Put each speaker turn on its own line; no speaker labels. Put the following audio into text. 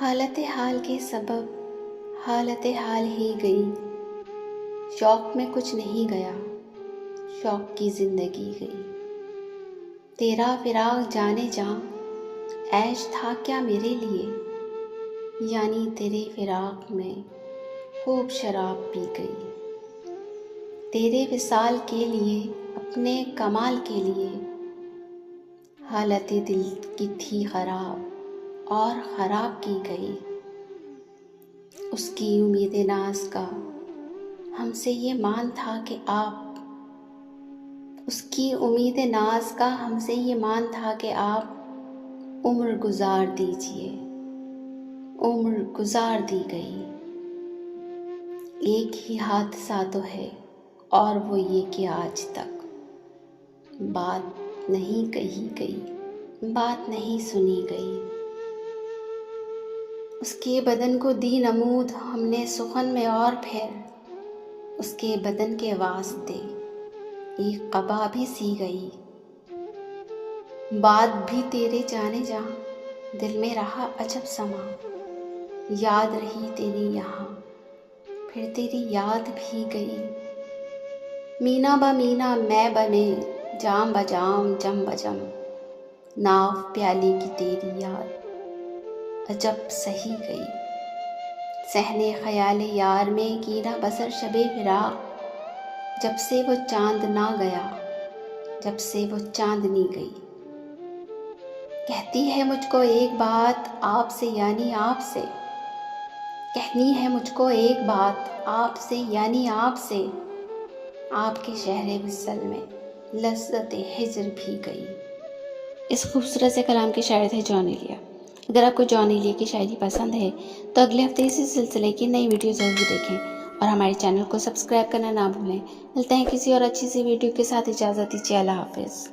حالت حال کے سبب حالت حال ہی گئی، شوق میں کچھ نہیں گیا، شوق کی زندگی گئی۔ تیرا فراق جانے جاں عیش تھا کیا میرے لیے، یعنی تیرے فراق میں خوب شراب پی گئی۔ تیرے وصال کے لیے اپنے کمال کے لیے حالت دل کی تھی خراب اور خراب کی گئی۔ اس کی امید ناز کا ہم سے یہ مان تھا کہ آپ عمر گزار دیجئے، عمر گزار دی گئی۔ ایک ہی حادثہ تو ہے اور وہ یہ کہ آج تک بات نہیں کہی گئی، بات نہیں سنی گئی۔ اس کے بدن کو دی نمود ہم نے سخن میں، اور پھر اس کے بدن کے واسطے ایک قبا بھی سی گئی۔ بات بھی تیرے جانے جاں دل میں رہا عجب سما، یاد رہی تیری یہاں پھر تیری یاد بھی گئی۔ مینا با مینا میں بنے، جام بجام جم بجم، ناو پیالے کی تیری یاد عجب سہی گئی۔ صحن خیال یار میں کینا بسر شب فراق، جب سے وہ چاند نہ گیا، جب سے وہ چاندنی گئی۔ کہتی ہے مجھ کو ایک بات آپ سے، یعنی آپ سے، کہنی ہے مجھ کو ایک بات آپ سے، یعنی آپ سے، آپ کے شہر وصل میں لذت ہجر بھی گئی۔ اس خوبصورت سے کلام کے شاعر تھے جان ایلیا۔ اگر آپ کو جان ایلیا کی شاعری پسند ہے تو اگلے ہفتے اسی سلسلے کی نئی ویڈیو ضرور دیکھیں اور ہمارے چینل کو سبسکرائب کرنا نہ بھولیں۔ ملتے ہیں کسی اور اچھی سی ویڈیو کے ساتھ، اجازت دیجیے، اللہ حافظ۔